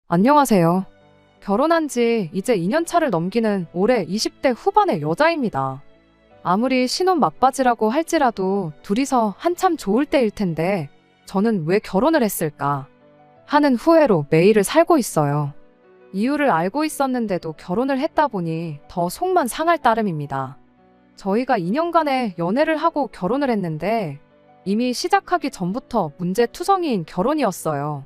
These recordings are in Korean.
안녕하세요. 결혼한 지 이제 2년 차를 넘기는 올해 20대 후반의 여자입니다. 아무리 신혼 막바지라고 할지라도 둘이서 한참 좋을 때일 텐데 저는 왜 결혼을 했을까 하는 후회로 매일을 살고 있어요. 이유를 알고 있었는데도 결혼을 했다 보니 더 속만 상할 따름입니다. 저희가 2년간의 연애를 하고 결혼을 했는데 이미 시작하기 전부터 문제투성이인 결혼이었어요.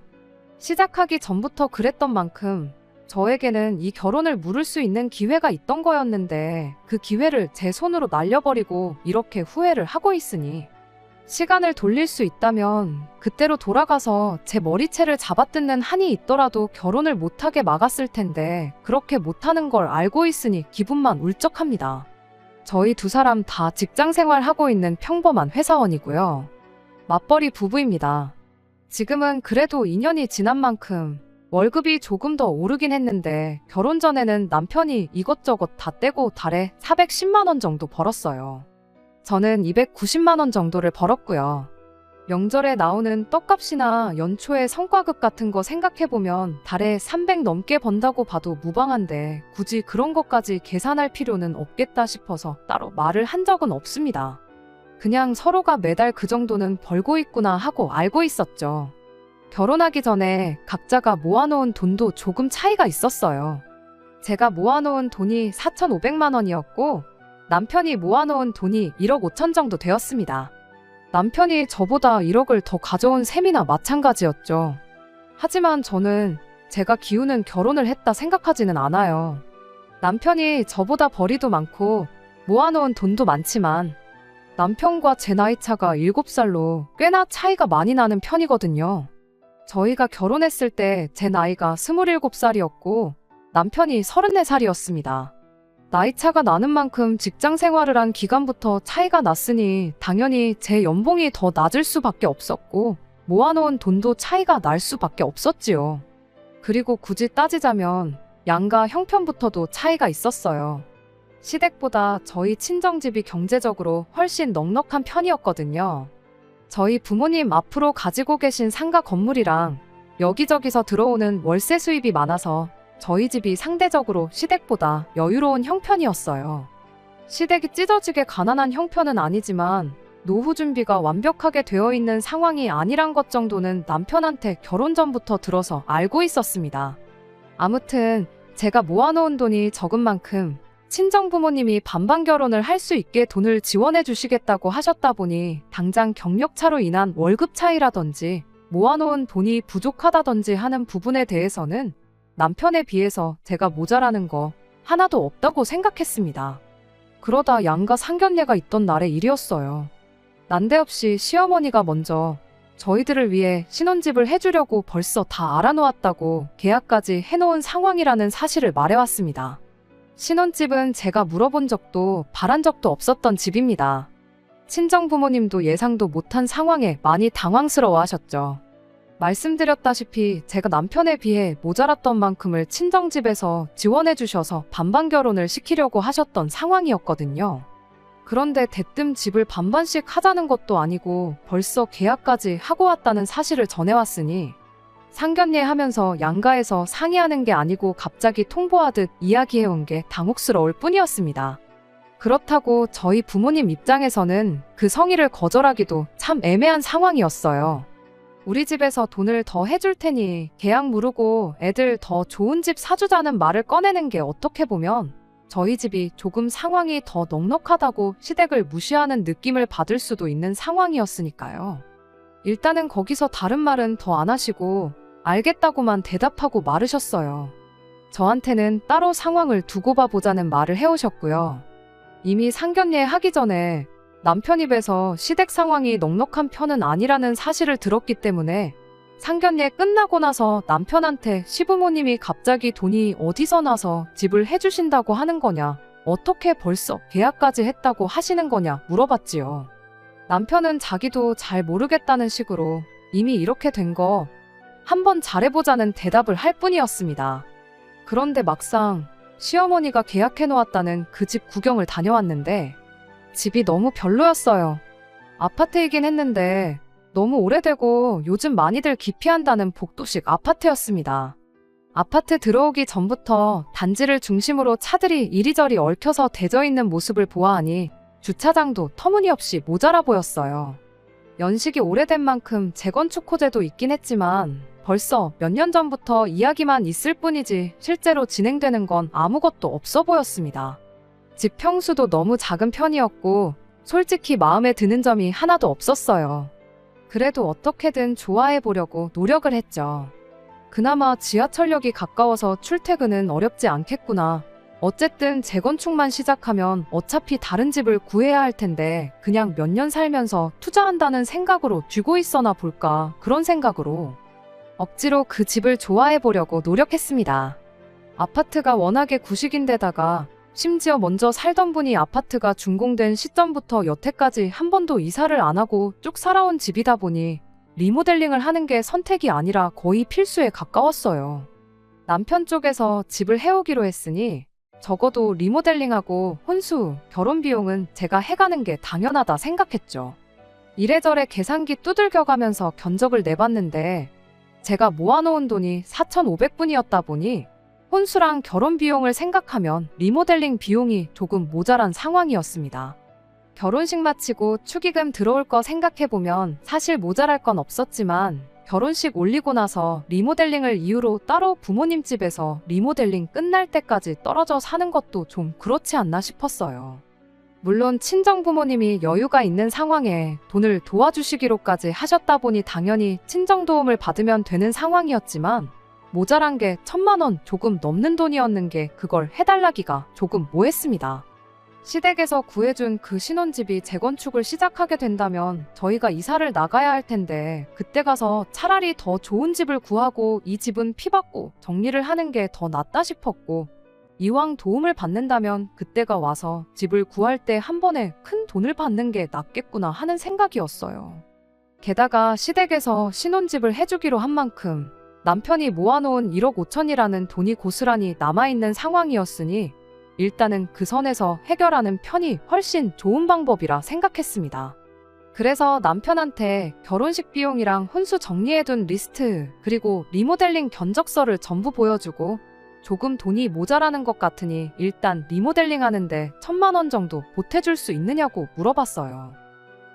시작하기 전부터 그랬던 만큼 저에게는 이 결혼을 물을 수 있는 기회가 있던 거였는데 그 기회를 제 손으로 날려버리고 이렇게 후회를 하고 있으니 시간을 돌릴 수 있다면 그때로 돌아가서 제 머리채를 잡아뜯는 한이 있더라도 결혼을 못하게 막았을 텐데 그렇게 못하는 걸 알고 있으니 기분만 울적합니다. 저희 두 사람 다 직장 생활하고 있는 평범한 회사원이고요. 맞벌이 부부입니다. 지금은 그래도 2년이 지난 만큼 월급이 조금 더 오르긴 했는데 결혼 전에는 남편이 이것저것 다 떼고 달에 410만 원 정도 벌었어요. 저는 290만 원 정도를 벌었고요. 명절에 나오는 떡값이나 연초에 성과급 같은 거 생각해보면 달에 300 넘게 번다고 봐도 무방한데 굳이 그런 것까지 계산할 필요는 없겠다 싶어서 따로 말을 한 적은 없습니다. 그냥 서로가 매달 그 정도는 벌고 있구나 하고 알고 있었죠. 결혼하기 전에 각자가 모아놓은 돈도 조금 차이가 있었어요. 제가 모아놓은 돈이 4,500만 원이었고 남편이 모아놓은 돈이 1억 5천 정도 되었습니다. 남편이 저보다 1억을 더 가져온 셈이나 마찬가지였죠. 하지만 저는 제가 기우는 결혼을 했다 생각하지는 않아요. 남편이 저보다 벌이도 많고 모아놓은 돈도 많지만 남편과 제 나이 차가 7살로 꽤나 차이가 많이 나는 편이거든요. 저희가 결혼했을 때 제 나이가 27살이었고 남편이 34살이었습니다. 나이 차가 나는 만큼 직장 생활을 한 기간부터 차이가 났으니 당연히 제 연봉이 더 낮을 수밖에 없었고 모아놓은 돈도 차이가 날 수밖에 없었지요. 그리고 굳이 따지자면 양가 형편부터도 차이가 있었어요. 시댁보다 저희 친정집이 경제적으로 훨씬 넉넉한 편이었거든요. 저희 부모님 앞으로 가지고 계신 상가 건물이랑 여기저기서 들어오는 월세 수입이 많아서 저희 집이 상대적으로 시댁보다 여유로운 형편이었어요. 시댁이 찢어지게 가난한 형편은 아니지만 노후 준비가 완벽하게 되어 있는 상황이 아니란 것 정도는 남편한테 결혼 전부터 들어서 알고 있었습니다. 아무튼 제가 모아놓은 돈이 적은 만큼 친정 부모님이 반반 결혼을 할 수 있게 돈을 지원해 주시겠다고 하셨다 보니 당장 경력차로 인한 월급 차이라든지 모아놓은 돈이 부족하다든지 하는 부분에 대해서는 남편에 비해서 제가 모자라는 거 하나도 없다고 생각했습니다. 그러다 양가 상견례가 있던 날의 일이었어요. 난데없이 시어머니가 먼저 저희들을 위해 신혼집을 해주려고 벌써 다 알아놓았다고 계약까지 해놓은 상황이라는 사실을 말해왔습니다. 신혼집은 제가 물어본 적도 바란 적도 없었던 집입니다. 친정 부모님도 예상도 못한 상황에 많이 당황스러워 하셨죠. 말씀드렸다시피 제가 남편에 비해 모자랐던 만큼을 친정집에서 지원해 주셔서 반반 결혼을 시키려고 하셨던 상황이었거든요. 그런데 대뜸 집을 반반씩 하자는 것도 아니고 벌써 계약까지 하고 왔다는 사실을 전해왔으니 상견례 하면서 양가에서 상의하는 게 아니고 갑자기 통보하듯 이야기해온 게 당혹스러울 뿐이었습니다. 그렇다고 저희 부모님 입장에서는 그 성의를 거절하기도 참 애매한 상황이었어요. 우리 집에서 돈을 더 해줄 테니 계약 무르고 애들 더 좋은 집 사주자는 말을 꺼내는 게 어떻게 보면 저희 집이 조금 상황이 더 넉넉하다고 시댁을 무시하는 느낌을 받을 수도 있는 상황이었으니까요. 일단은 거기서 다른 말은 더 안 하시고 알겠다고만 대답하고 마르셨어요. 저한테는 따로 상황을 두고 봐보자는 말을 해오셨고요. 이미 상견례 하기 전에 남편 입에서 시댁 상황이 넉넉한 편은 아니라는 사실을 들었기 때문에 상견례 끝나고 나서 남편한테 시부모님이 갑자기 돈이 어디서 나서 집을 해주신다고 하는 거냐, 어떻게 벌써 계약까지 했다고 하시는 거냐 물어봤지요. 남편은 자기도 잘 모르겠다는 식으로 이미 이렇게 된 거 한번 잘해보자는 대답을 할 뿐이었습니다. 그런데 막상 시어머니가 계약해놓았다는 그 집 구경을 다녀왔는데 집이 너무 별로였어요. 아파트이긴 했는데 너무 오래되고 요즘 많이들 기피한다는 복도식 아파트였습니다. 아파트 들어오기 전부터 단지를 중심으로 차들이 이리저리 얽혀서 대져 있는 모습을 보아하니 주차장도 터무니없이 모자라 보였어요. 연식이 오래된 만큼 재건축 호재도 있긴 했지만 벌써 몇 년 전부터 이야기만 있을 뿐이지 실제로 진행되는 건 아무것도 없어 보였습니다. 집 평수도 너무 작은 편이었고 솔직히 마음에 드는 점이 하나도 없었어요. 그래도 어떻게든 좋아해 보려고 노력을 했죠. 그나마 지하철역이 가까워서 출퇴근은 어렵지 않겠구나. 어쨌든 재건축만 시작하면 어차피 다른 집을 구해야 할 텐데 그냥 몇 년 살면서 투자한다는 생각으로 쥐고 있어나 볼까, 그런 생각으로 억지로 그 집을 좋아해 보려고 노력했습니다. 아파트가 워낙에 구식인데다가 심지어 먼저 살던 분이 아파트가 준공된 시점부터 여태까지 한 번도 이사를 안 하고 쭉 살아온 집이다 보니 리모델링을 하는 게 선택이 아니라 거의 필수에 가까웠어요. 남편 쪽에서 집을 해오기로 했으니 적어도 리모델링하고 혼수, 결혼 비용은 제가 해가는 게 당연하다 생각했죠. 이래저래 계산기 두들겨가면서 견적을 내봤는데 제가 모아놓은 돈이 4,500분이었다 보니 혼수랑 결혼 비용을 생각하면 리모델링 비용이 조금 모자란 상황이었습니다. 결혼식 마치고 축의금 들어올 거 생각해보면 사실 모자랄 건 없었지만 결혼식 올리고 나서 리모델링을 이유로 따로 부모님 집에서 리모델링 끝날 때까지 떨어져 사는 것도 좀 그렇지 않나 싶었어요. 물론 친정 부모님이 여유가 있는 상황에 돈을 도와주시기로까지 하셨다 보니 당연히 친정 도움을 받으면 되는 상황이었지만 모자란 게 1,000만 원 조금 넘는 돈이었는 게 그걸 해달라기가 조금 뭐했습니다. 시댁에서 구해준 그 신혼집이 재건축을 시작하게 된다면 저희가 이사를 나가야 할 텐데 그때 가서 차라리 더 좋은 집을 구하고 이 집은 피받고 정리를 하는 게 더 낫다 싶었고, 이왕 도움을 받는다면 그때가 와서 집을 구할 때 한 번에 큰 돈을 받는 게 낫겠구나 하는 생각이었어요. 게다가 시댁에서 신혼집을 해주기로 한 만큼 남편이 모아놓은 1억 5천이라는 돈이 고스란히 남아있는 상황이었으니 일단은 그 선에서 해결하는 편이 훨씬 좋은 방법이라 생각했습니다. 그래서 남편한테 결혼식 비용이랑 혼수 정리해둔 리스트 그리고 리모델링 견적서를 전부 보여주고 조금 돈이 모자라는 것 같으니 일단 리모델링 하는데 1,000만 원 정도 보태줄 수 있느냐고 물어봤어요.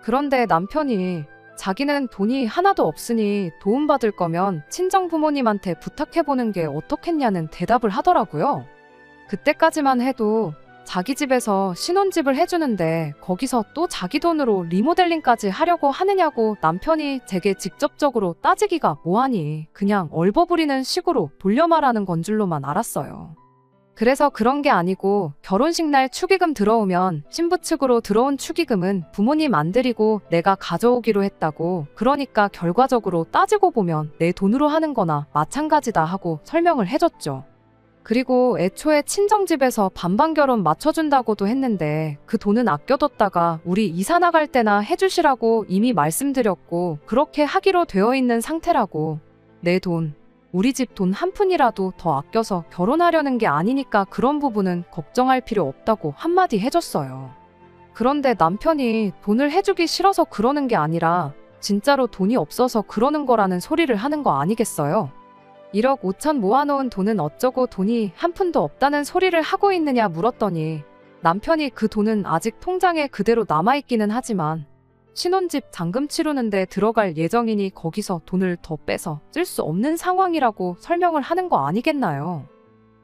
그런데 남편이 자기는 돈이 하나도 없으니 도움받을 거면 친정 부모님한테 부탁해보는 게 어떻겠냐는 대답을 하더라고요. 그때까지만 해도 자기 집에서 신혼집을 해주는데 거기서 또 자기 돈으로 리모델링까지 하려고 하느냐고 남편이 제게 직접적으로 따지기가 뭐하니 그냥 얼버무리는 식으로 돌려 말하는 건 줄로만 알았어요. 그래서 그런 게 아니고 결혼식 날 축의금 들어오면 신부 측으로 들어온 축의금은 부모님 안 드리고 내가 가져오기로 했다고, 그러니까 결과적으로 따지고 보면 내 돈으로 하는 거나 마찬가지다 하고 설명을 해줬죠. 그리고 애초에 친정집에서 반반 결혼 맞춰준다고도 했는데 그 돈은 아껴뒀다가 우리 이사 나갈 때나 해주시라고 이미 말씀드렸고 그렇게 하기로 되어 있는 상태라고, 내 돈, 우리 집 돈 한 푼이라도 더 아껴서 결혼하려는 게 아니니까 그런 부분은 걱정할 필요 없다고 한마디 해줬어요. 그런데 남편이 돈을 해주기 싫어서 그러는 게 아니라 진짜로 돈이 없어서 그러는 거라는 소리를 하는 거 아니겠어요? 1억 5천 모아놓은 돈은 어쩌고 돈이 한 푼도 없다는 소리를 하고 있느냐 물었더니 남편이 그 돈은 아직 통장에 그대로 남아있기는 하지만 신혼집 잔금 치르는데 들어갈 예정이니 거기서 돈을 더 빼서 쓸 수 없는 상황이라고 설명을 하는 거 아니겠나요?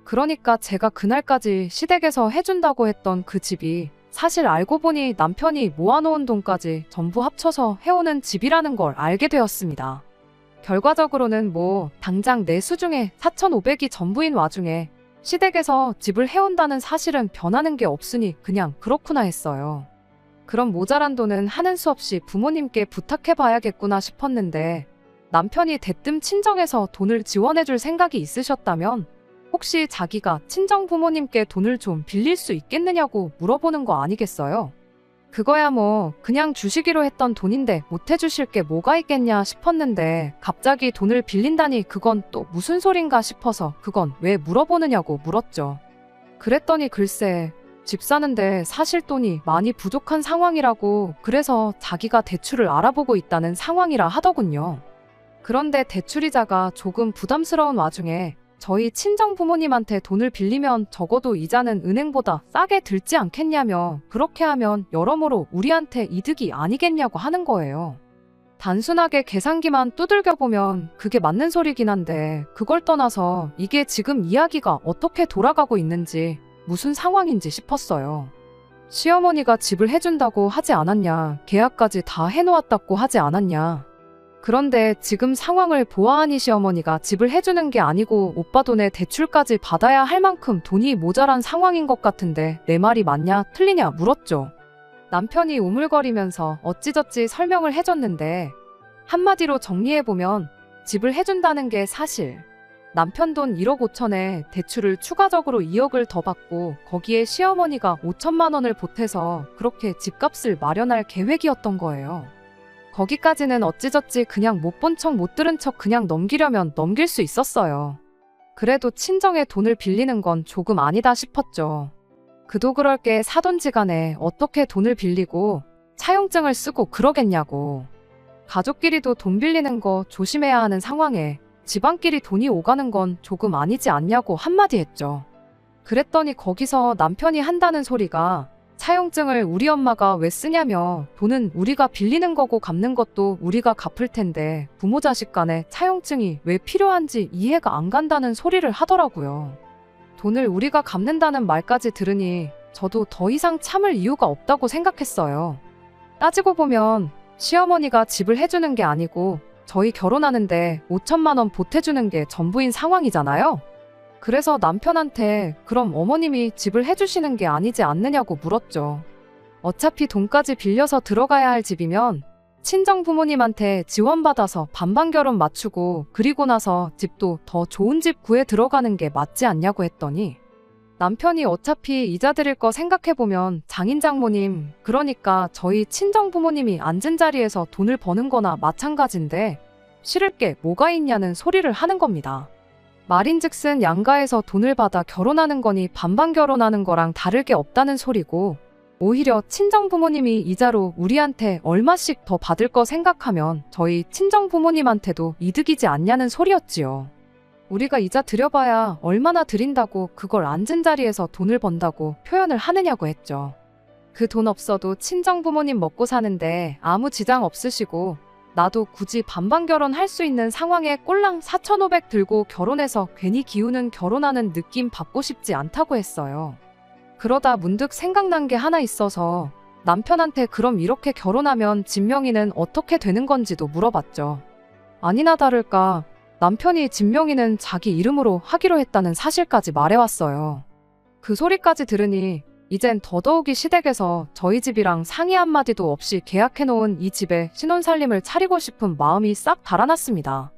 그러니까 제가 그날까지 시댁에서 해준다고 했던 그 집이 사실 알고 보니 남편이 모아놓은 돈까지 전부 합쳐서 해오는 집이라는 걸 알게 되었습니다. 결과적으로는 뭐 당장 내 수중에 4,500이 전부인 와중에 시댁에서 집을 해온다는 사실은 변하는 게 없으니 그냥 그렇구나 했어요. 그럼 모자란 돈은 하는 수 없이 부모님께 부탁해봐야겠구나 싶었는데 남편이 대뜸 친정에서 돈을 지원해줄 생각이 있으셨다면 혹시 자기가 친정 부모님께 돈을 좀 빌릴 수 있겠느냐고 물어보는 거 아니겠어요? 그거야 뭐 그냥 주시기로 했던 돈인데 못 해주실 게 뭐가 있겠냐 싶었는데 갑자기 돈을 빌린다니 그건 또 무슨 소린가 싶어서 그건 왜 물어보느냐고 물었죠. 그랬더니 글쎄 집 사는데 사실 돈이 많이 부족한 상황이라고, 그래서 자기가 대출을 알아보고 있다는 상황이라 하더군요. 그런데 대출이자가 조금 부담스러운 와중에 저희 친정 부모님한테 돈을 빌리면 적어도 이자는 은행보다 싸게 들지 않겠냐며 그렇게 하면 여러모로 우리한테 이득이 아니겠냐고 하는 거예요. 단순하게 계산기만 두들겨 보면 그게 맞는 소리긴 한데 그걸 떠나서 이게 지금 이야기가 어떻게 돌아가고 있는지 무슨 상황인지 싶었어요. 시어머니가 집을 해준다고 하지 않았냐, 계약까지 다 해놓았다고 하지 않았냐. 그런데 지금 상황을 보아하니 시어머니가 집을 해주는 게 아니고 오빠 돈에 대출까지 받아야 할 만큼 돈이 모자란 상황인 것 같은데 내 말이 맞냐 틀리냐 물었죠. 남편이 우물거리면서 어찌저찌 설명을 해줬는데 한마디로 정리해보면 집을 해준다는 게 사실 남편 돈 1억 5천에 대출을 추가적으로 2억을 더 받고 거기에 시어머니가 5천만 원을 보태서 그렇게 집값을 마련할 계획이었던 거예요. 거기까지는 어찌저찌 그냥 못 본 척 못 들은 척 그냥 넘기려면 넘길 수 있었어요. 그래도 친정에 돈을 빌리는 건 조금 아니다 싶었죠. 그도 그럴 게 사돈지간에 어떻게 돈을 빌리고 차용증을 쓰고 그러겠냐고. 가족끼리도 돈 빌리는 거 조심해야 하는 상황에 집안끼리 돈이 오가는 건 조금 아니지 않냐고 한마디 했죠. 그랬더니 거기서 남편이 한다는 소리가 차용증을 우리 엄마가 왜 쓰냐며 돈은 우리가 빌리는 거고 갚는 것도 우리가 갚을 텐데 부모 자식 간에 차용증이 왜 필요한지 이해가 안 간다는 소리를 하더라고요. 돈을 우리가 갚는다는 말까지 들으니 저도 더 이상 참을 이유가 없다고 생각했어요. 따지고 보면 시어머니가 집을 해주는 게 아니고 저희 결혼하는데 5천만 원 보태주는 게 전부인 상황이잖아요. 그래서 남편한테 그럼 어머님이 집을 해주시는 게 아니지 않느냐고 물었죠. 어차피 돈까지 빌려서 들어가야 할 집이면 친정 부모님한테 지원받아서 반반 결혼 맞추고 그리고 나서 집도 더 좋은 집 구해 들어가는 게 맞지 않냐고 했더니 남편이 어차피 이자 드릴 거 생각해보면 장인 장모님, 그러니까 저희 친정 부모님이 앉은 자리에서 돈을 버는 거나 마찬가지인데 싫을 게 뭐가 있냐는 소리를 하는 겁니다. 말인즉슨 양가에서 돈을 받아 결혼하는 거니 반반 결혼하는 거랑 다를 게 없다는 소리고 오히려 친정 부모님이 이자로 우리한테 얼마씩 더 받을 거 생각하면 저희 친정 부모님한테도 이득이지 않냐는 소리였지요. 우리가 이자 드려봐야 얼마나 드린다고 그걸 앉은 자리에서 돈을 번다고 표현을 하느냐고 했죠. 그 돈 없어도 친정 부모님 먹고 사는데 아무 지장 없으시고 나도 굳이 반반 결혼할 수 있는 상황에 꼴랑 4,500 들고 결혼해서 괜히 기우는 결혼하는 느낌 받고 싶지 않다고 했어요. 그러다 문득 생각난 게 하나 있어서 남편한테 그럼 이렇게 결혼하면 집 명의는 어떻게 되는 건지도 물어봤죠. 아니나 다를까 남편이 집 명의는 자기 이름으로 하기로 했다는 사실까지 말해왔어요. 그 소리까지 들으니 이젠 더더욱이 시댁에서 저희 집이랑 상의 한마디도 없이 계약해놓은 이 집에 신혼살림을 차리고 싶은 마음이 싹 달아났습니다.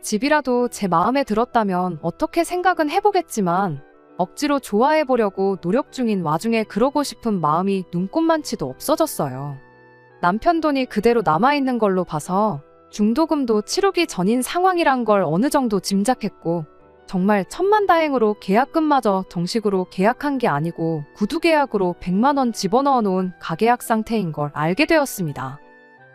집이라도 제 마음에 들었다면 어떻게 생각은 해보겠지만 억지로 좋아해보려고 노력 중인 와중에 그러고 싶은 마음이 눈꼽만치도 없어졌어요. 남편 돈이 그대로 남아있는 걸로 봐서 중도금도 치르기 전인 상황이란 걸 어느 정도 짐작했고 정말 천만다행으로 계약금마저 정식으로 계약한 게 아니고 구두계약으로 100만 원 집어넣어 놓은 가계약 상태인 걸 알게 되었습니다.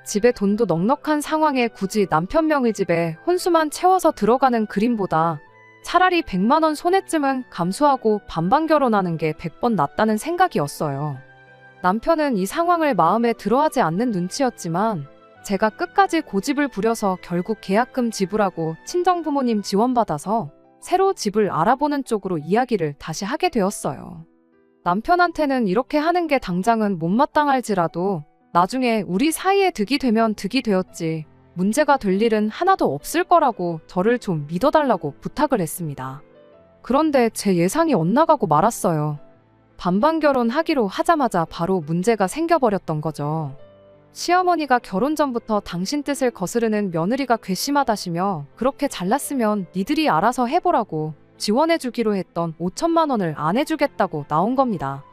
집에 돈도 넉넉한 상황에 굳이 남편 명의 집에 혼수만 채워서 들어가는 그림보다 차라리 100만 원 손해쯤은 감수하고 반반 결혼하는 게 100번 낫다는 생각이었어요. 남편은 이 상황을 마음에 들어하지 않는 눈치였지만 제가 끝까지 고집을 부려서 결국 계약금 지불하고 친정부모님 지원받아서 새로 집을 알아보는 쪽으로 이야기를 다시 하게 되었어요. 남편한테는 이렇게 하는 게 당장은 못마땅할지라도 나중에 우리 사이에 득이 되면 득이 되었지 문제가 될 일은 하나도 없을 거라고 저를 좀 믿어달라고 부탁을 했습니다. 그런데 제 예상이 엇나가고 말았어요. 반반 결혼하기로 하자마자 바로 문제가 생겨버렸던 거죠. 시어머니가 결혼 전부터 당신 뜻을 거스르는 며느리가 괘씸하다시며 그렇게 잘났으면 니들이 알아서 해보라고 지원해주기로 했던 5천만 원을 안 해주겠다고 나온 겁니다.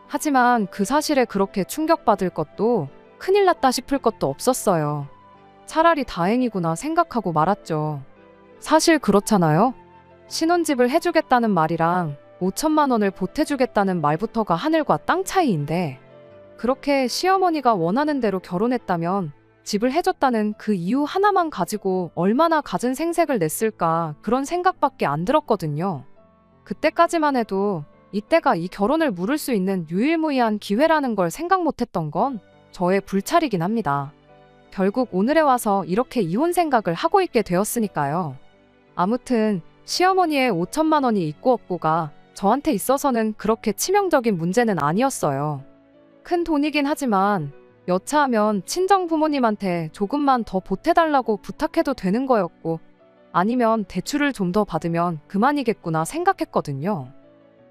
하지만 그 사실에 그렇게 충격받을 것도 큰일 났다 싶을 것도 없었어요. 차라리 다행이구나 생각하고 말았죠. 사실 그렇잖아요. 신혼집을 해주겠다는 말이랑 5천만 원을 보태주겠다는 말부터가 하늘과 땅 차이인데 그렇게 시어머니가 원하는 대로 결혼했다면 집을 해줬다는 그 이유 하나만 가지고 얼마나 갖은 생색을 냈을까 그런 생각밖에 안 들었거든요. 그때까지만 해도 이때가 이 결혼을 물을 수 있는 유일무이한 기회라는 걸 생각 못했던 건 저의 불찰이긴 합니다. 결국 오늘에 와서 이렇게 이혼 생각을 하고 있게 되었으니까요. 아무튼 시어머니의 5천만 원이 있고 없고가 저한테 있어서는 그렇게 치명적인 문제는 아니었어요. 큰 돈이긴 하지만 여차하면 친정 부모님한테 조금만 더 보태달라고 부탁해도 되는 거였고, 아니면 대출을 좀 더 받으면 그만이겠구나 생각했거든요.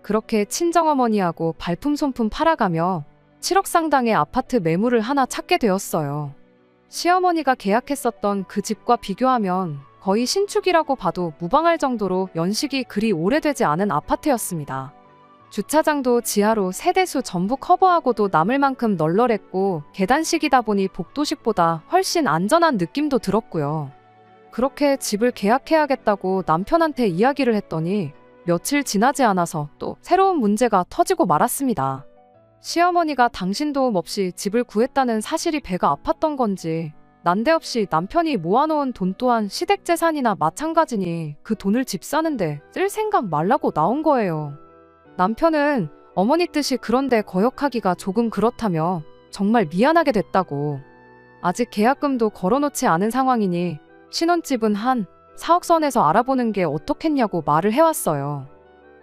그렇게 친정어머니하고 발품손품 팔아가며 7억 상당의 아파트 매물을 하나 찾게 되었어요. 시어머니가 계약했었던 그 집과 비교하면 거의 신축이라고 봐도 무방할 정도로 연식이 그리 오래되지 않은 아파트였습니다. 주차장도 지하로 세대수 전부 커버하고도 남을 만큼 널널했고, 계단식이다 보니 복도식보다 훨씬 안전한 느낌도 들었고요. 그렇게 집을 계약해야겠다고 남편한테 이야기를 했더니 며칠 지나지 않아서 또 새로운 문제가 터지고 말았습니다. 시어머니가 당신 도움 없이 집을 구했다는 사실이 배가 아팠던 건지, 난데없이 남편이 모아놓은 돈 또한 시댁재산이나 마찬가지니 그 돈을 집 사는데 쓸 생각 말라고 나온 거예요. 남편은 어머니 뜻이 그런데 거역하기가 조금 그렇다며 정말 미안하게 됐다고. 아직 계약금도 걸어놓지 않은 상황이니 신혼집은 한 4억 선에서 알아보는 게 어떻겠냐고 말을 해왔어요.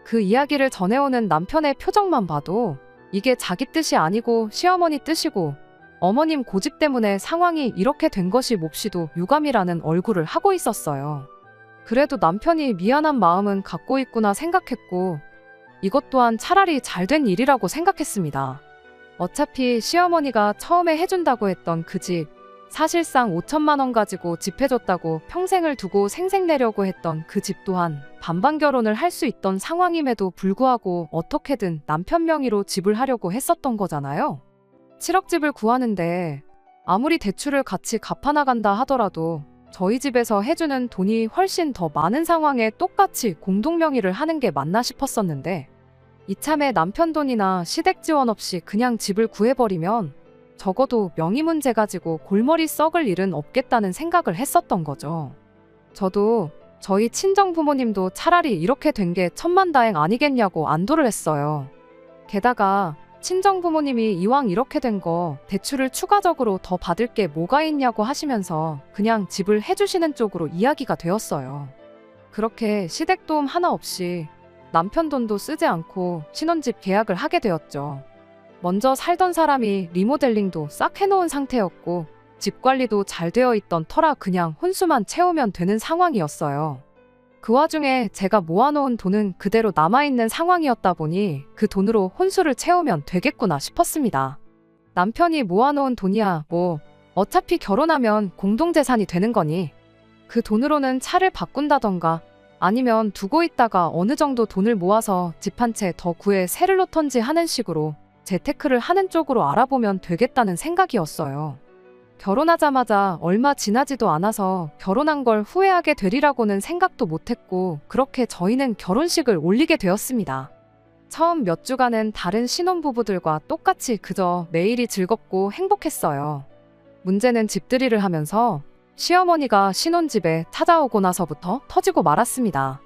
그 이야기를 전해오는 남편의 표정만 봐도 이게 자기 뜻이 아니고 시어머니 뜻이고, 어머님 고집 때문에 상황이 이렇게 된 것이 몹시도 유감이라는 얼굴을 하고 있었어요. 그래도 남편이 미안한 마음은 갖고 있구나 생각했고, 이것 또한 차라리 잘된 일이라고 생각했습니다. 어차피 시어머니가 처음에 해준다고 했던 그 집, 사실상 5천만 원 가지고 집 해줬다고 평생을 두고 생색내려고 했던 그 집 또한 반반 결혼을 할 수 있던 상황임에도 불구하고 어떻게든 남편 명의로 집을 하려고 했었던 거잖아요. 7억 집을 구하는데 아무리 대출을 같이 갚아나간다 하더라도 저희 집에서 해주는 돈이 훨씬 더 많은 상황에 똑같이 공동명의를 하는 게 맞나 싶었었는데, 이참에 남편 돈이나 시댁 지원 없이 그냥 집을 구해버리면 적어도 명의 문제 가지고 골머리 썩을 일은 없겠다는 생각을 했었던 거죠. 저도 저희 친정 부모님도 차라리 이렇게 된 게 천만다행 아니겠냐고 안도를 했어요. 게다가 친정 부모님이 이왕 이렇게 된 거 대출을 추가적으로 더 받을 게 뭐가 있냐고 하시면서 그냥 집을 해주시는 쪽으로 이야기가 되었어요. 그렇게 시댁 도움 하나 없이 남편 돈도 쓰지 않고 신혼집 계약을 하게 되었죠. 먼저 살던 사람이 리모델링도 싹 해놓은 상태였고 집 관리도 잘 되어 있던 터라 그냥 혼수만 채우면 되는 상황이었어요. 그 와중에 제가 모아놓은 돈은 그대로 남아있는 상황이었다 보니 그 돈으로 혼수를 채우면 되겠구나 싶었습니다. 남편이 모아놓은 돈이야 뭐 어차피 결혼하면 공동재산이 되는 거니 그 돈으로는 차를 바꾼다던가 아니면 두고 있다가 어느 정도 돈을 모아서 집 한 채 더 구해 세를 놓던지 하는 식으로 재테크를 하는 쪽으로 알아보면 되겠다는 생각이었어요. 결혼하자마자 얼마 지나지도 않아서 결혼한 걸 후회하게 되리라고는 생각도 못했고, 그렇게 저희는 결혼식을 올리게 되었습니다. 처음 몇 주간은 다른 신혼부부들과 똑같이 그저 매일이 즐겁고 행복했어요. 문제는 집들이를 하면서 시어머니가 신혼집에 찾아오고 나서부터 터지고 말았습니다.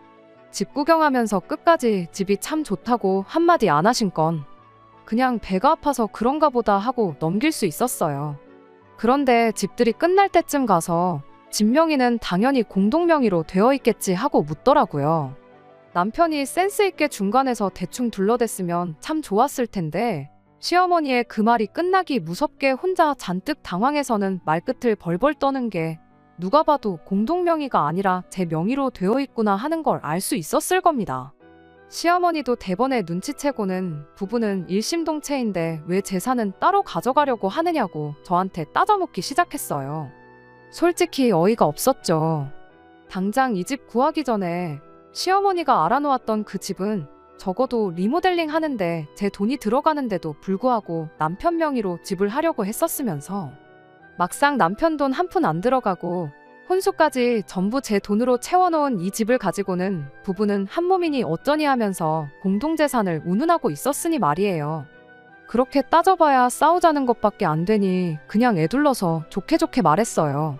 집 구경하면서 끝까지 집이 참 좋다고 한마디 안 하신 건 그냥 배가 아파서 그런가 보다 하고 넘길 수 있었어요. 그런데 집들이 끝날 때쯤 가서 집 명의는 당연히 공동명의로 되어 있겠지 하고 묻더라고요. 남편이 센스 있게 중간에서 대충 둘러댔으면 참 좋았을 텐데, 시어머니의 그 말이 끝나기 무섭게 혼자 잔뜩 당황해서는 말끝을 벌벌 떠는 게 누가 봐도 공동명의가 아니라 제 명의로 되어 있구나 하는 걸 알 수 있었을 겁니다. 시어머니도 대번에 눈치채고는 부부는 일심동체인데 왜 재산은 따로 가져가려고 하느냐고 저한테 따져묻기 시작했어요. 솔직히 어이가 없었죠. 당장 이 집 구하기 전에 시어머니가 알아놓았던 그 집은 적어도 리모델링 하는데 제 돈이 들어가는데도 불구하고 남편 명의로 집을 하려고 했었으면서, 막상 남편 돈 한 푼 안 들어가고 혼수까지 전부 제 돈으로 채워놓은 이 집을 가지고는 부부는 한 몸이니 어쩌니 하면서 공동재산을 운운하고 있었으니 말이에요. 그렇게 따져봐야 싸우자는 것밖에 안 되니 그냥 애둘러서 좋게 좋게 말했어요.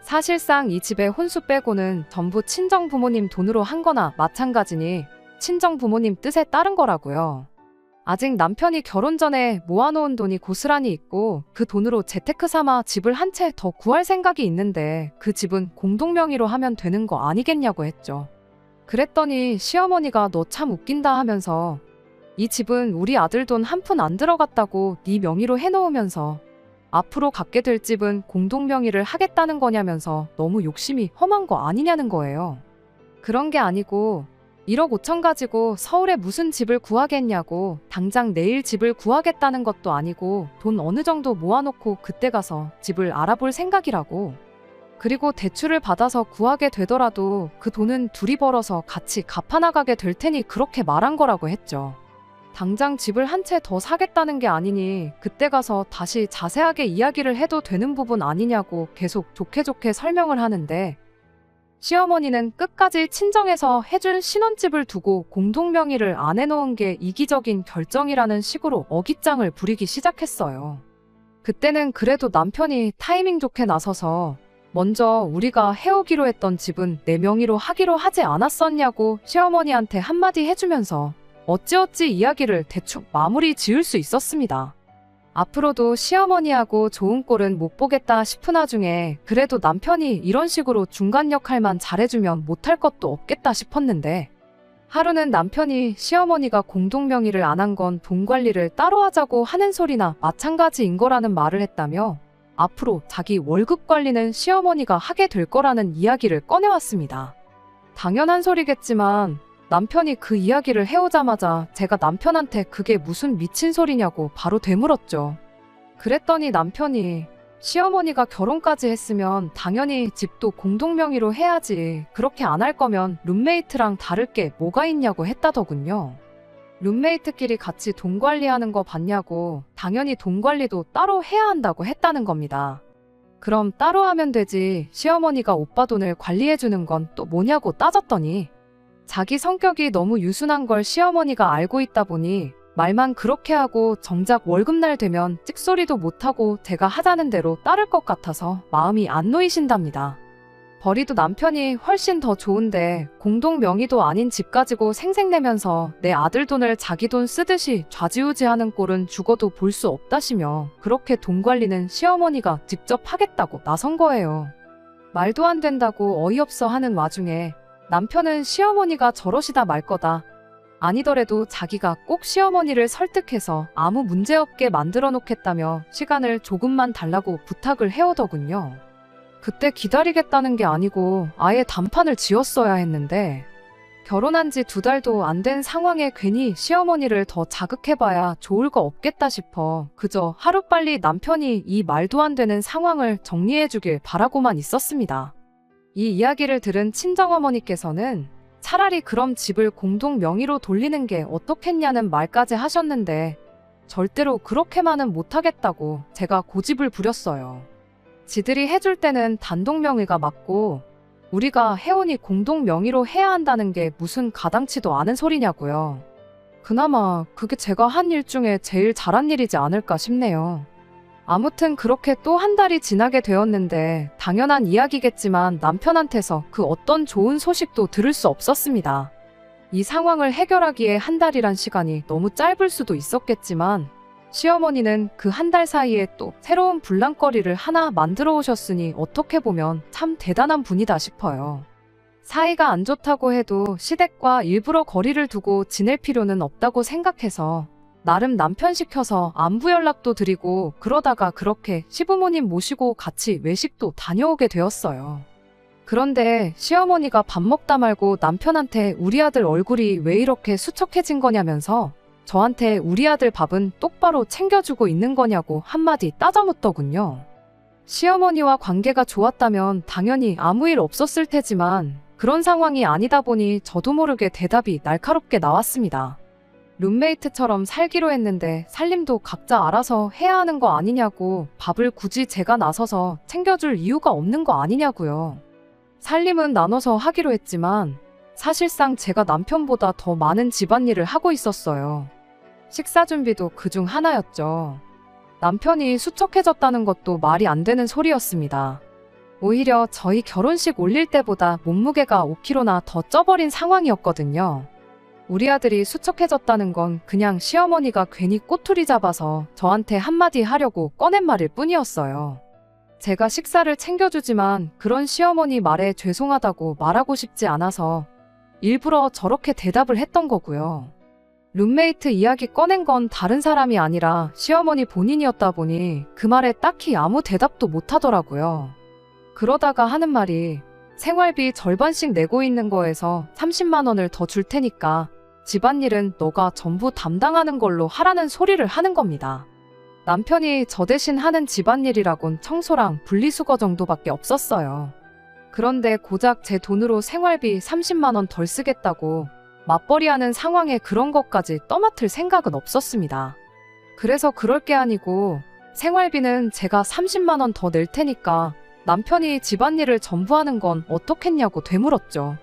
사실상 이 집의 혼수 빼고는 전부 친정 부모님 돈으로 한 거나 마찬가지니 친정 부모님 뜻에 따른 거라고요. 아직 남편이 결혼 전에 모아놓은 돈이 고스란히 있고 그 돈으로 재테크 삼아 집을 한 채 더 구할 생각이 있는데 그 집은 공동명의로 하면 되는 거 아니겠냐고 했죠. 그랬더니 시어머니가 너 참 웃긴다 하면서 이 집은 우리 아들 돈 한 푼 안 들어갔다고 네 명의로 해놓으면서 앞으로 갖게 될 집은 공동명의를 하겠다는 거냐면서 너무 욕심이 험한 거 아니냐는 거예요. 그런 게 아니고 1억 5천 가지고 서울에 무슨 집을 구하겠냐고 당장 내일 집을 구하겠다는 것도 아니고 돈 어느 정도 모아놓고 그때 가서 집을 알아볼 생각이라고. 그리고 대출을 받아서 구하게 되더라도 그 돈은 둘이 벌어서 같이 갚아나가게 될 테니 그렇게 말한 거라고 했죠. 당장 집을 한 채 더 사겠다는 게 아니니 그때 가서 다시 자세하게 이야기를 해도 되는 부분 아니냐고 계속 좋게 좋게 설명을 하는데 시어머니는 끝까지 친정에서 해준 신혼집을 두고 공동명의를 안 해놓은 게 이기적인 결정이라는 식으로 어깃장을 부리기 시작했어요. 그때는 그래도 남편이 타이밍 좋게 나서서 먼저 우리가 해오기로 했던 집은 내 명의로 하기로 하지 않았었냐고 시어머니한테 한마디 해주면서 어찌어찌 이야기를 대충 마무리 지을 수 있었습니다. 앞으로도 시어머니하고 좋은 꼴은 못 보겠다 싶은 와중에 그래도 남편이 이런 식으로 중간 역할만 잘해주면 못할 것도 없겠다 싶었는데 하루는 남편이 시어머니가 공동명의를 안 한 건 돈 관리를 따로 하자고 하는 소리나 마찬가지인 거라는 말을 했다며 앞으로 자기 월급 관리는 시어머니가 하게 될 거라는 이야기를 꺼내왔습니다. 당연한 소리겠지만 남편이 그 이야기를 해오자마자 제가 남편한테 그게 무슨 미친 소리냐고 바로 되물었죠. 그랬더니 남편이 시어머니가 결혼까지 했으면 당연히 집도 공동명의로 해야지. 그렇게 안 할 거면 룸메이트랑 다를 게 뭐가 있냐고 했다더군요. 룸메이트끼리 같이 돈 관리하는 거 봤냐고 당연히 돈 관리도 따로 해야 한다고 했다는 겁니다. 그럼 따로 하면 되지. 시어머니가 오빠 돈을 관리해주는 건 또 뭐냐고 따졌더니 자기 성격이 너무 유순한 걸 시어머니가 알고 있다 보니 말만 그렇게 하고 정작 월급날 되면 찍소리도 못하고 제가 하자는 대로 따를 것 같아서 마음이 안 놓이신답니다. 벌이도 남편이 훨씬 더 좋은데 공동 명의도 아닌 집 가지고 생색내면서 내 아들 돈을 자기 돈 쓰듯이 좌지우지하는 꼴은 죽어도 볼 수 없다시며 그렇게 돈 관리는 시어머니가 직접 하겠다고 나선 거예요. 말도 안 된다고 어이없어 하는 와중에 남편은 시어머니가 저러시다 말 거다. 아니더라도 자기가 꼭 시어머니를 설득해서 아무 문제 없게 만들어 놓겠다며 시간을 조금만 달라고 부탁을 해오더군요. 그때 기다리겠다는 게 아니고 아예 단판을 지었어야 했는데 결혼한 지 2달도 안 된 상황에 괜히 시어머니를 더 자극해봐야 좋을 거 없겠다 싶어 그저 하루빨리 남편이 이 말도 안 되는 상황을 정리해주길 바라고만 있었습니다. 이 이야기를 들은 친정어머니께서는 차라리 그럼 집을 공동 명의로 돌리는 게 어떻겠냐는 말까지 하셨는데 절대로 그렇게만은 못하겠다고 제가 고집을 부렸어요. 지들이 해줄 때는 단독 명의가 맞고 우리가 해오니 공동 명의로 해야 한다는 게 무슨 가당치도 않은 소리냐고요. 그나마 그게 제가 한 일 중에 제일 잘한 일이지 않을까 싶네요. 아무튼 그렇게 또 한 달이 지나게 되었는데 당연한 이야기겠지만 남편한테서 그 어떤 좋은 소식도 들을 수 없었습니다. 이 상황을 해결하기에 한 달이란 시간이 너무 짧을 수도 있었겠지만 시어머니는 그 한 달 사이에 또 새로운 불랑거리를 하나 만들어 오셨으니 어떻게 보면 참 대단한 분이다 싶어요. 사이가 안 좋다고 해도 시댁과 일부러 거리를 두고 지낼 필요는 없다고 생각해서 나름 남편 시켜서 안부 연락도 드리고 그러다가 그렇게 시부모님 모시고 같이 외식도 다녀오게 되었어요. 그런데 시어머니가 밥 먹다 말고 남편한테 우리 아들 얼굴이 왜 이렇게 수척해진 거냐면서 저한테 우리 아들 밥은 똑바로 챙겨주고 있는 거냐고 한마디 따져묻더군요. 시어머니와 관계가 좋았다면 당연히 아무 일 없었을 테지만 그런 상황이 아니다 보니 저도 모르게 대답이 날카롭게 나왔습니다. 룸메이트처럼 살기로 했는데 살림도 각자 알아서 해야 하는 거 아니냐고 밥을 굳이 제가 나서서 챙겨줄 이유가 없는 거 아니냐고요. 살림은 나눠서 하기로 했지만 사실상 제가 남편보다 더 많은 집안일을 하고 있었어요. 식사 준비도 그중 하나였죠. 남편이 수척해졌다는 것도 말이 안 되는 소리였습니다. 오히려 저희 결혼식 올릴 때보다 몸무게가 5kg나 더 쪄버린 상황이었거든요. 우리 아들이 수척해졌다는 건 그냥 시어머니가 괜히 꼬투리 잡아서 저한테 한마디 하려고 꺼낸 말일 뿐이었어요. 제가 식사를 챙겨주지만 그런 시어머니 말에 죄송하다고 말하고 싶지 않아서 일부러 저렇게 대답을 했던 거고요. 룸메이트 이야기 꺼낸 건 다른 사람이 아니라 시어머니 본인이었다 보니 그 말에 딱히 아무 대답도 못 하더라고요. 그러다가 하는 말이 생활비 절반씩 내고 있는 거에서 30만 원을 더 줄 테니까 집안일은 너가 전부 담당하는 걸로 하라는 소리를 하는 겁니다. 남편이 저 대신 하는 집안일이라곤 청소랑 분리수거 정도밖에 없었어요. 그런데 고작 제 돈으로 생활비 30만 원 덜 쓰겠다고 맞벌이하는 상황에 그런 것까지 떠맡을 생각은 없었습니다. 그래서 그럴 게 아니고 생활비는 제가 30만 원 더 낼 테니까 남편이 집안일을 전부 하는 건 어떻겠냐고 되물었죠.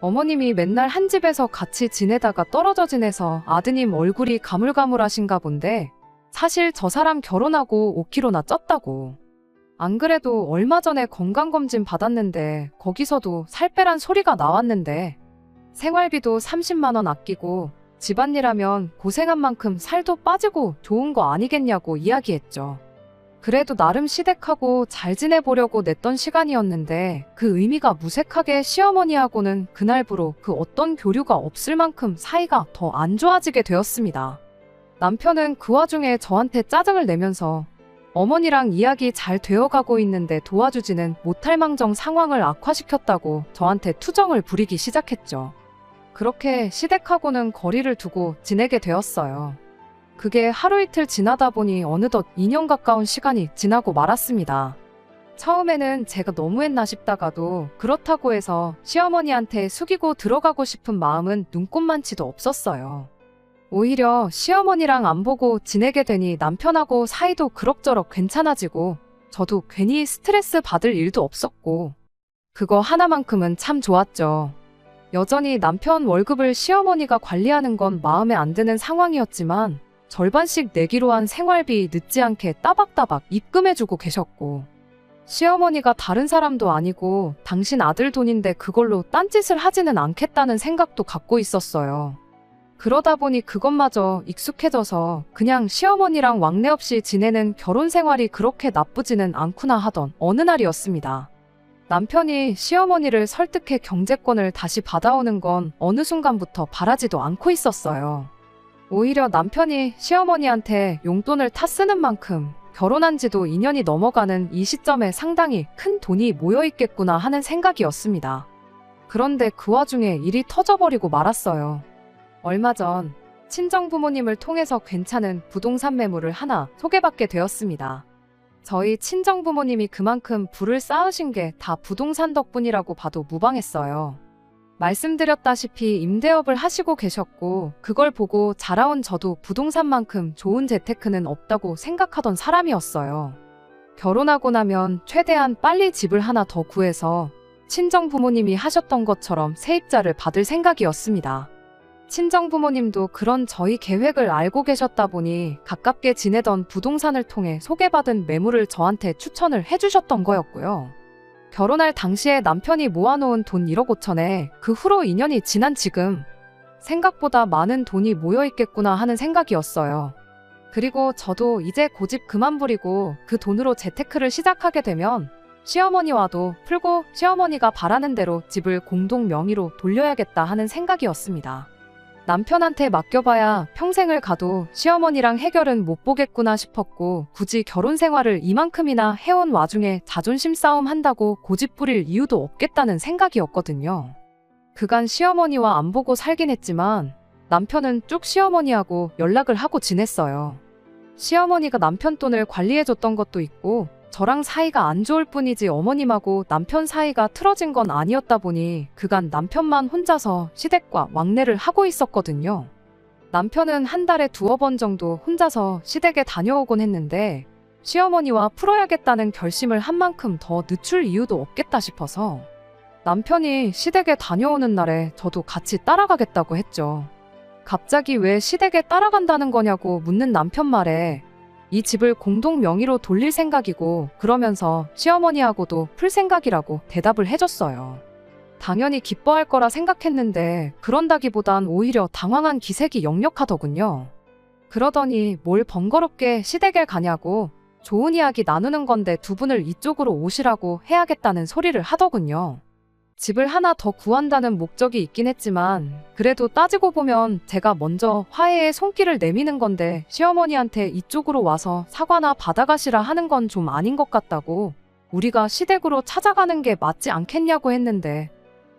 어머님이 맨날 한 집에서 같이 지내다가 떨어져 지내서 아드님 얼굴이 가물가물하신가 본데 사실 저 사람 결혼하고 5kg나 쪘다고. 안 그래도 얼마 전에 건강검진 받았는데 거기서도 살 빼란 소리가 나왔는데 생활비도 30만 원 아끼고 집안일하면 고생한 만큼 살도 빠지고 좋은 거 아니겠냐고 이야기했죠. 그래도 나름 시댁하고 잘 지내보려고 냈던 시간이었는데 그 의미가 무색하게 시어머니하고는 그날부로 그 어떤 교류가 없을 만큼 사이가 더 안 좋아지게 되었습니다. 남편은 그 와중에 저한테 짜증을 내면서 어머니랑 이야기 잘 되어가고 있는데 도와주지는 못할 망정 상황을 악화시켰다고 저한테 투정을 부리기 시작했죠. 그렇게 시댁하고는 거리를 두고 지내게 되었어요. 그게 하루 이틀 지나다 보니 어느덧 2년 가까운 시간이 지나고 말았습니다. 처음에는 제가 너무했나 싶다가도 그렇다고 해서 시어머니한테 숙이고 들어가고 싶은 마음은 눈꼽만치도 없었어요. 오히려 시어머니랑 안 보고 지내게 되니 남편하고 사이도 그럭저럭 괜찮아지고 저도 괜히 스트레스 받을 일도 없었고 그거 하나만큼은 참 좋았죠. 여전히 남편 월급을 시어머니가 관리하는 건 마음에 안 드는 상황이었지만 절반씩 내기로 한 생활비 늦지 않게 따박따박 입금해주고 계셨고 시어머니가 다른 사람도 아니고 당신 아들 돈인데 그걸로 딴짓을 하지는 않겠다는 생각도 갖고 있었어요. 그러다 보니 그것마저 익숙해져서 그냥 시어머니랑 왕래 없이 지내는 결혼 생활이 그렇게 나쁘지는 않구나 하던 어느 날이었습니다. 남편이 시어머니를 설득해 경제권을 다시 받아오는 건 어느 순간부터 바라지도 않고 있었어요. 오히려 남편이 시어머니한테 용돈을 타 쓰는 만큼 결혼한 지도 2년이 넘어가는 이 시점에 상당히 큰 돈이 모여있겠구나 하는 생각이었습니다. 그런데 그 와중에 일이 터져버리고 말았어요. 얼마 전 친정 부모님을 통해서 괜찮은 부동산 매물을 하나 소개받게 되었습니다. 저희 친정 부모님이 그만큼 부를 쌓으신 게 다 부동산 덕분이라고 봐도 무방했어요. 말씀드렸다시피 임대업을 하시고 계셨고 그걸 보고 자라온 저도 부동산만큼 좋은 재테크는 없다고 생각하던 사람이었어요. 결혼하고 나면 최대한 빨리 집을 하나 더 구해서 친정 부모님이 하셨던 것처럼 세입자를 받을 생각이었습니다. 친정 부모님도 그런 저희 계획을 알고 계셨다 보니 가깝게 지내던 부동산을 통해 소개받은 매물을 저한테 추천을 해주셨던 거였고요. 결혼할 당시에 남편이 모아놓은 돈 1억 5천에 그 후로 2년이 지난 지금 생각보다 많은 돈이 모여있겠구나 하는 생각이었어요. 그리고 저도 이제 고집 그만 부리고 그 돈으로 재테크를 시작하게 되면 시어머니와도 풀고 시어머니가 바라는 대로 집을 공동 명의로 돌려야겠다 하는 생각이었습니다. 남편한테 맡겨봐야 평생을 가도 시어머니랑 해결은 못 보겠구나 싶었고 굳이 결혼 생활을 이만큼이나 해온 와중에 자존심 싸움 한다고 고집 부릴 이유도 없겠다는 생각이었거든요. 그간 시어머니와 안 보고 살긴 했지만 남편은 쭉 시어머니하고 연락을 하고 지냈어요. 시어머니가 남편 돈을 관리해줬던 것도 있고 저랑 사이가 안 좋을 뿐이지 어머님하고 남편 사이가 틀어진 건 아니었다 보니 그간 남편만 혼자서 시댁과 왕래를 하고 있었거든요. 남편은 한 달에 2번 정도 혼자서 시댁에 다녀오곤 했는데 시어머니와 풀어야겠다는 결심을 한 만큼 더 늦출 이유도 없겠다 싶어서 남편이 시댁에 다녀오는 날에 저도 같이 따라가겠다고 했죠. 갑자기 왜 시댁에 따라간다는 거냐고 묻는 남편 말에 이 집을 공동 명의로 돌릴 생각이고 그러면서 시어머니하고도 풀 생각이라고 대답을 해줬어요. 당연히 기뻐할 거라 생각했는데 그런다기보단 오히려 당황한 기색이 역력하더군요. 그러더니 뭘 번거롭게 시댁에 가냐고 좋은 이야기 나누는 건데 두 분을 이쪽으로 오시라고 해야겠다는 소리를 하더군요. 집을 하나 더 구한다는 목적이 있긴 했지만 그래도 따지고 보면 제가 먼저 화해의 손길을 내미는 건데 시어머니한테 이쪽으로 와서 사과나 받아가시라 하는 건 좀 아닌 것 같다고 우리가 시댁으로 찾아가는 게 맞지 않겠냐고 했는데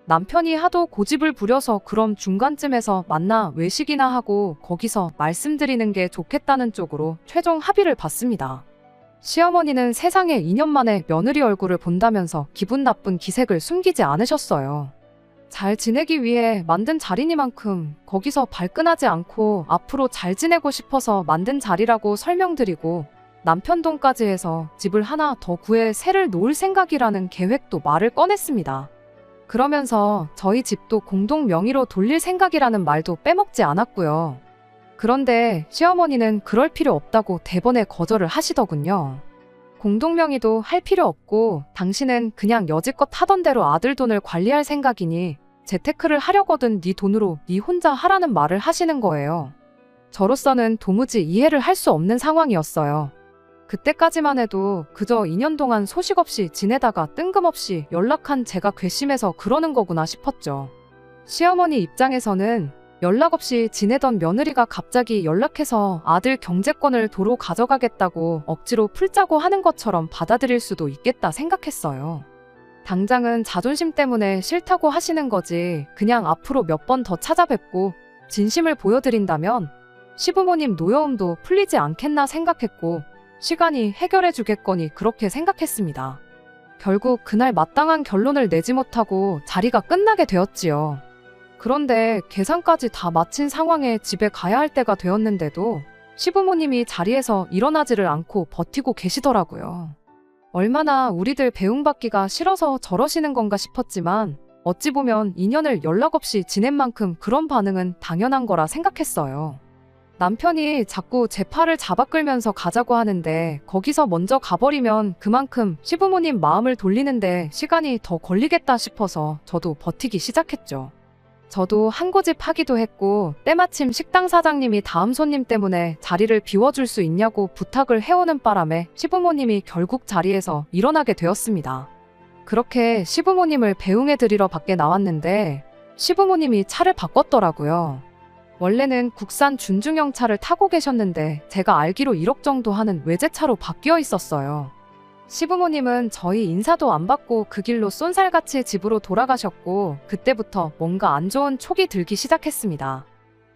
남편이 하도 고집을 부려서 그럼 중간쯤에서 만나 외식이나 하고 거기서 말씀드리는 게 좋겠다는 쪽으로 최종 합의를 봤습니다. 시어머니는 세상에 2년 만에 며느리 얼굴을 본다면서 기분 나쁜 기색을 숨기지 않으셨어요. 잘 지내기 위해 만든 자리니만큼 거기서 발끈하지 않고 앞으로 잘 지내고 싶어서 만든 자리라고 설명드리고 남편 돈까지 해서 집을 하나 더 구해 새를 놓을 생각이라는 계획도 말을 꺼냈습니다. 그러면서 저희 집도 공동 명의로 돌릴 생각이라는 말도 빼먹지 않았고요. 그런데 시어머니는 그럴 필요 없다고 대번에 거절을 하시더군요. 공동명의도 할 필요 없고 당신은 그냥 여지껏 하던 대로 아들 돈을 관리할 생각이니 재테크를 하려거든 네 돈으로 네 혼자 하라는 말을 하시는 거예요. 저로서는 도무지 이해를 할 수 없는 상황이었어요. 그때까지만 해도 그저 2년 동안 소식 없이 지내다가 뜬금없이 연락한 제가 괘씸해서 그러는 거구나 싶었죠. 시어머니 입장에서는 연락 없이 지내던 며느리가 갑자기 연락해서 아들 경제권을 도로 가져가겠다고 억지로 풀자고 하는 것처럼 받아들일 수도 있겠다 생각했어요. 당장은 자존심 때문에 싫다고 하시는 거지 그냥 앞으로 몇 번 더 찾아뵙고 진심을 보여드린다면 시부모님 노여움도 풀리지 않겠나 생각했고 시간이 해결해 주겠거니 그렇게 생각했습니다. 결국 그날 마땅한 결론을 내지 못하고 자리가 끝나게 되었지요. 그런데 계산까지 다 마친 상황에 집에 가야 할 때가 되었는데도 시부모님이 자리에서 일어나지를 않고 버티고 계시더라고요. 얼마나 우리들 배웅받기가 싫어서 저러시는 건가 싶었지만 어찌 보면 2년을 연락 없이 지낸 만큼 그런 반응은 당연한 거라 생각했어요. 남편이 자꾸 제 팔을 잡아 끌면서 가자고 하는데 거기서 먼저 가버리면 그만큼 시부모님 마음을 돌리는데 시간이 더 걸리겠다 싶어서 저도 버티기 시작했죠. 저도 한 고집 하기도 했고 때마침 식당 사장님이 다음 손님 때문에 자리를 비워줄 수 있냐고 부탁을 해오는 바람에 시부모님이 결국 자리에서 일어나게 되었습니다. 그렇게 시부모님을 배웅해드리러 밖에 나왔는데 시부모님이 차를 바꿨더라고요. 원래는 국산 준중형 차를 타고 계셨는데 제가 알기로 1억 정도 하는 외제차로 바뀌어 있었어요. 시부모님은 저희 인사도 안 받고 그 길로 쏜살같이 집으로 돌아가셨고 그때부터 뭔가 안 좋은 촉이 들기 시작했습니다.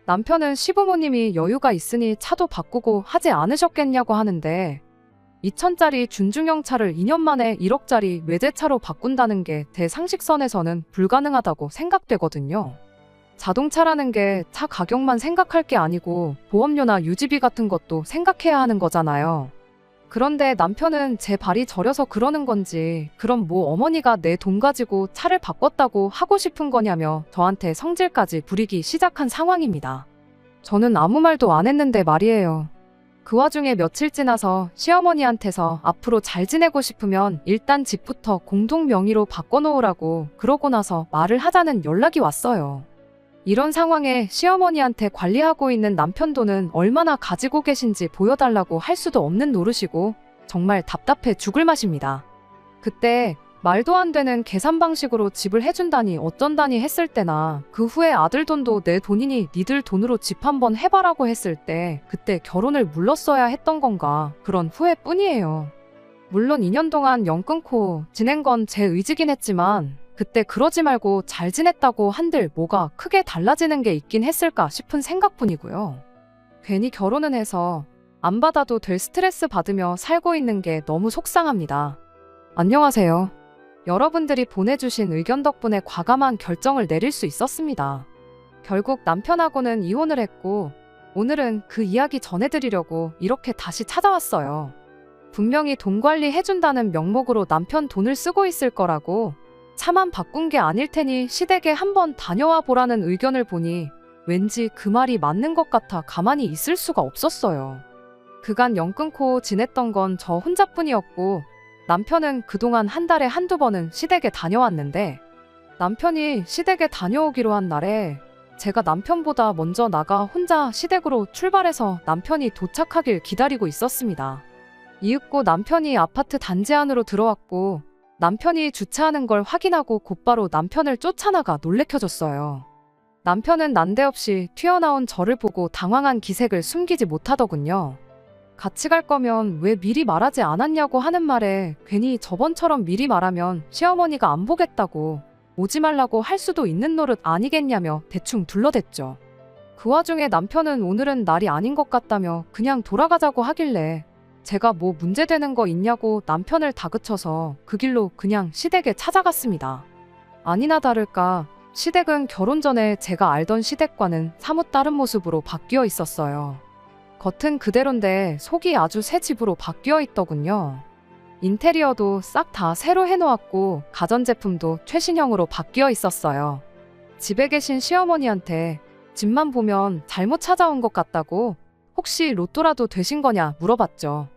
남편은 시부모님이 여유가 있으니 차도 바꾸고 하지 않으셨겠냐고 하는데 2천짜리 준중형 차를 2년 만에 1억짜리 외제차로 바꾼다는 게 제 상식선에서는 불가능하다고 생각되거든요. 자동차라는 게 차 가격만 생각할 게 아니고 보험료나 유지비 같은 것도 생각해야 하는 거잖아요. 그런데 남편은 제 발이 저려서 그러는 건지 그럼 뭐 어머니가 내 돈 가지고 차를 바꿨다고 하고 싶은 거냐며 저한테 성질까지 부리기 시작한 상황입니다. 저는 아무 말도 안 했는데 말이에요. 그 와중에 며칠 지나서 시어머니한테서 앞으로 잘 지내고 싶으면 일단 집부터 공동 명의로 바꿔놓으라고 그러고 나서 말을 하자는 연락이 왔어요. 이런 상황에 시어머니한테 관리하고 있는 남편 돈은 얼마나 가지고 계신지 보여달라고 할 수도 없는 노릇이고 정말 답답해 죽을 맛입니다. 그때 말도 안 되는 계산 방식으로 집을 해준다니 어쩐다니 했을 때나 그 후에 아들 돈도 내 돈이니 니들 돈으로 집 한번 해봐라고 했을 때 그때 결혼을 물렀어야 했던 건가 그런 후회뿐이에요. 물론 2년 동안 영 끊고 지낸 건 제 의지긴 했지만 그때 그러지 말고 잘 지냈다고 한들 뭐가 크게 달라지는 게 있긴 했을까 싶은 생각뿐이고요. 괜히 결혼은 해서 안 받아도 될 스트레스 받으며 살고 있는 게 너무 속상합니다. 안녕하세요. 여러분들이 보내주신 의견 덕분에 과감한 결정을 내릴 수 있었습니다. 결국 남편하고는 이혼을 했고 오늘은 그 이야기 전해드리려고 이렇게 다시 찾아왔어요. 분명히 돈 관리 해준다는 명목으로 남편 돈을 쓰고 있을 거라고 차만 바꾼 게 아닐 테니 시댁에 한번 다녀와 보라는 의견을 보니 왠지 그 말이 맞는 것 같아 가만히 있을 수가 없었어요. 그간 연 끊고 지냈던 건 저 혼자뿐이었고 남편은 그동안 한 달에 한두 번은 시댁에 다녀왔는데 남편이 시댁에 다녀오기로 한 날에 제가 남편보다 먼저 나가 혼자 시댁으로 출발해서 남편이 도착하길 기다리고 있었습니다. 이윽고 남편이 아파트 단지 안으로 들어왔고 남편이 주차하는 걸 확인하고 곧바로 남편을 쫓아나가 놀래켜줬어요. 남편은 난데없이 튀어나온 저를 보고 당황한 기색을 숨기지 못하더군요. 같이 갈 거면 왜 미리 말하지 않았냐고 하는 말에 괜히 저번처럼 미리 말하면 시어머니가 안 보겠다고 오지 말라고 할 수도 있는 노릇 아니겠냐며 대충 둘러댔죠. 그 와중에 남편은 오늘은 날이 아닌 것 같다며 그냥 돌아가자고 하길래 제가 뭐 문제되는 거 있냐고 남편을 다그쳐서 그 길로 그냥 시댁에 찾아갔습니다. 아니나 다를까 시댁은 결혼 전에 제가 알던 시댁과는 사뭇 다른 모습으로 바뀌어 있었어요. 겉은 그대로인데 속이 아주 새 집으로 바뀌어 있더군요. 인테리어도 싹 다 새로 해놓았고 가전제품도 최신형으로 바뀌어 있었어요. 집에 계신 시어머니한테 집만 보면 잘못 찾아온 것 같다고 혹시 로또라도 되신 거냐 물어봤죠.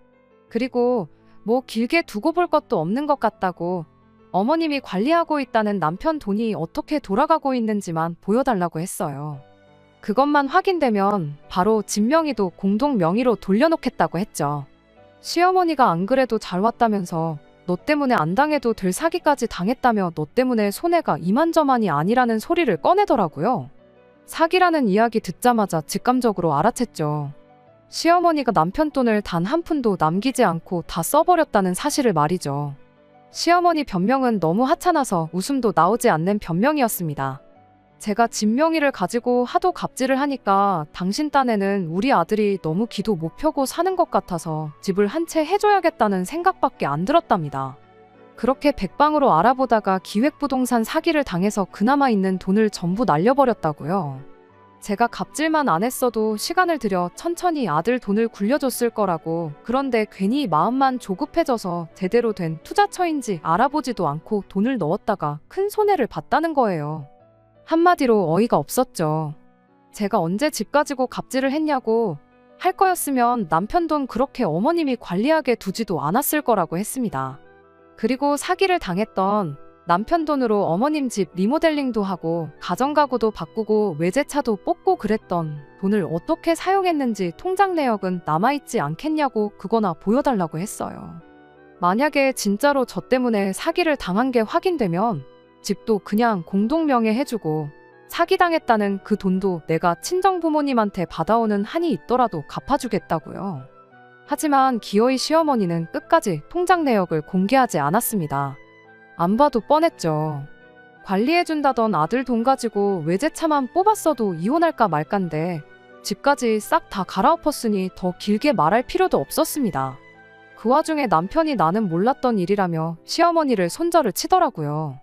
그리고 뭐 길게 두고 볼 것도 없는 것 같다고 어머님이 관리하고 있다는 남편 돈이 어떻게 돌아가고 있는지만 보여달라고 했어요. 그것만 확인되면 바로 집 명의도 공동 명의로 돌려놓겠다고 했죠. 시어머니가 안 그래도 잘 왔다면서 너 때문에 안 당해도 될 사기까지 당했다며 너 때문에 손해가 이만저만이 아니라는 소리를 꺼내더라고요. 사기라는 이야기 듣자마자 직감적으로 알아챘죠. 시어머니가 남편 돈을 단 한 푼도 남기지 않고 다 써버렸다는 사실을 말이죠. 시어머니 변명은 너무 하찮아서 웃음도 나오지 않는 변명이었습니다. 제가 집 명의를 가지고 하도 갑질을 하니까 당신 딴에는 우리 아들이 너무 기도 못 펴고 사는 것 같아서 집을 한 채 해줘야겠다는 생각밖에 안 들었답니다. 그렇게 백방으로 알아보다가 기획부동산 사기를 당해서 그나마 있는 돈을 전부 날려버렸다고요. 제가 갑질만 안 했어도 시간을 들여 천천히 아들 돈을 굴려줬을 거라고, 그런데 괜히 마음만 조급해져서 제대로 된 투자처인지 알아보지도 않고 돈을 넣었다가 큰 손해를 봤다는 거예요. 한마디로 어이가 없었죠. 제가 언제 집 가지고 갑질을 했냐고, 할 거였으면 남편 돈 그렇게 어머님이 관리하게 두지도 않았을 거라고 했습니다. 그리고 사기를 당했던 남편 돈으로 어머님 집 리모델링도 하고 가전가구도 바꾸고 외제차도 뽑고 그랬던 돈을 어떻게 사용했는지 통장 내역은 남아있지 않겠냐고 그거나 보여달라고 했어요. 만약에 진짜로 저 때문에 사기를 당한 게 확인되면 집도 그냥 공동명의 해주고 사기당했다는 그 돈도 내가 친정부모님한테 받아오는 한이 있더라도 갚아주겠다고요. 하지만 기어이 시어머니는 끝까지 통장 내역을 공개하지 않았습니다. 안 봐도 뻔했죠. 관리해준다던 아들 돈 가지고 외제차만 뽑았어도 이혼할까 말까인데 집까지 싹 다 갈아엎었으니 더 길게 말할 필요도 없었습니다. 그 와중에 남편이 나는 몰랐던 일이라며 시어머니를 손절을 치더라고요.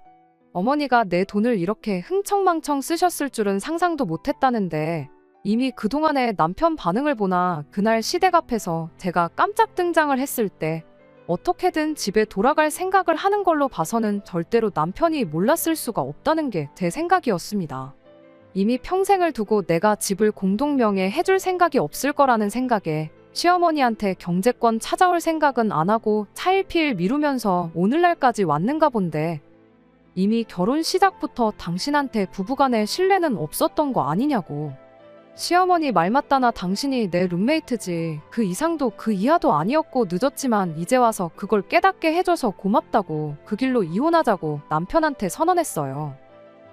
어머니가 내 돈을 이렇게 흥청망청 쓰셨을 줄은 상상도 못했다는데 이미 그동안의 남편 반응을 보나 그날 시댁 앞에서 제가 깜짝 등장을 했을 때 어떻게든 집에 돌아갈 생각을 하는 걸로 봐서는 절대로 남편이 몰랐을 수가 없다는 게 제 생각이었습니다. 이미 평생을 두고 내가 집을 공동명의 해줄 생각이 없을 거라는 생각에 시어머니한테 경제권 찾아올 생각은 안 하고 차일피일 미루면서 오늘날까지 왔는가 본데 이미 결혼 시작부터 당신한테 부부간의 신뢰는 없었던 거 아니냐고. 시어머니 말 맞다나 당신이 내 룸메이트지 그 이상도 그 이하도 아니었고 늦었지만 이제 와서 그걸 깨닫게 해줘서 고맙다고 그 길로 이혼하자고 남편한테 선언했어요.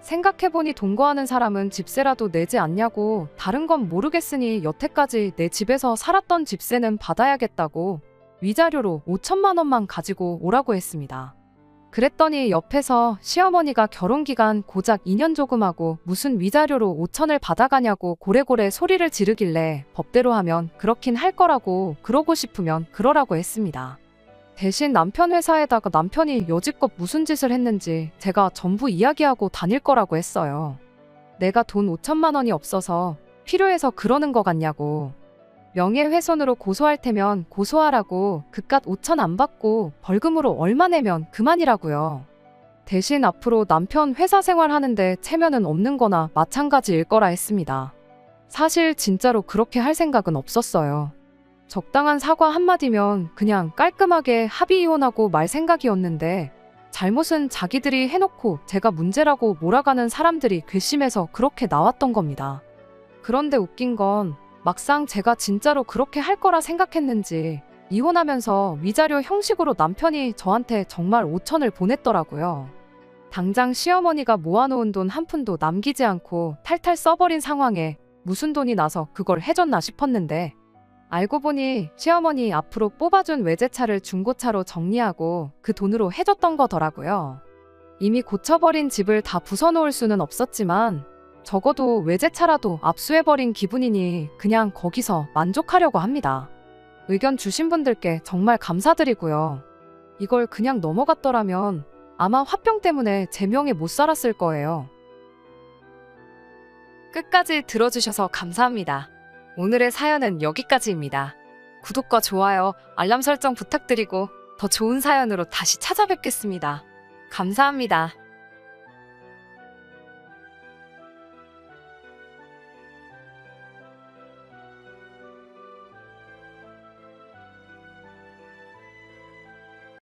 생각해보니 동거하는 사람은 집세라도 내지 않냐고, 다른 건 모르겠으니 여태까지 내 집에서 살았던 집세는 받아야겠다고 위자료로 5천만 원만 가지고 오라고 했습니다. 그랬더니 옆에서 시어머니가 결혼기간 고작 2년 조금하고 무슨 위자료로 5천을 받아가냐고 고래고래 소리를 지르길래 법대로 하면 그렇긴 할 거라고, 그러고 싶으면 그러라고 했습니다. 대신 남편 회사에다가 남편이 여지껏 무슨 짓을 했는지 제가 전부 이야기하고 다닐 거라고 했어요. 내가 돈 5천만 원이 없어서 필요해서 그러는 거 같냐고. 명예훼손으로 고소할 테면 고소하라고, 그깟 5천 안 받고 벌금으로 얼마 내면 그만이라고요. 대신 앞으로 남편 회사 생활하는데 체면은 없는 거나 마찬가지일 거라 했습니다. 사실 진짜로 그렇게 할 생각은 없었어요. 적당한 사과 한마디면 그냥 깔끔하게 합의 이혼하고 말 생각이었는데 잘못은 자기들이 해놓고 제가 문제라고 몰아가는 사람들이 괘씸해서 그렇게 나왔던 겁니다. 그런데 웃긴 건 막상 제가 진짜로 그렇게 할 거라 생각했는지 이혼하면서 위자료 형식으로 남편이 저한테 정말 5천을 보냈더라고요. 당장 시어머니가 모아놓은 돈 한 푼도 남기지 않고 탈탈 써버린 상황에 무슨 돈이 나서 그걸 해줬나 싶었는데 알고 보니 시어머니 앞으로 뽑아준 외제차를 중고차로 정리하고 그 돈으로 해줬던 거더라고요. 이미 고쳐버린 집을 다 부숴놓을 수는 없었지만 적어도 외제차라도 압수해버린 기분이니 그냥 거기서 만족하려고 합니다. 의견 주신 분들께 정말 감사드리고요. 이걸 그냥 넘어갔더라면 아마 화병 때문에 제 명에 못 살았을 거예요. 끝까지 들어주셔서 감사합니다. 오늘의 사연은 여기까지입니다. 구독과 좋아요, 알람 설정 부탁드리고 더 좋은 사연으로 다시 찾아뵙겠습니다. 감사합니다.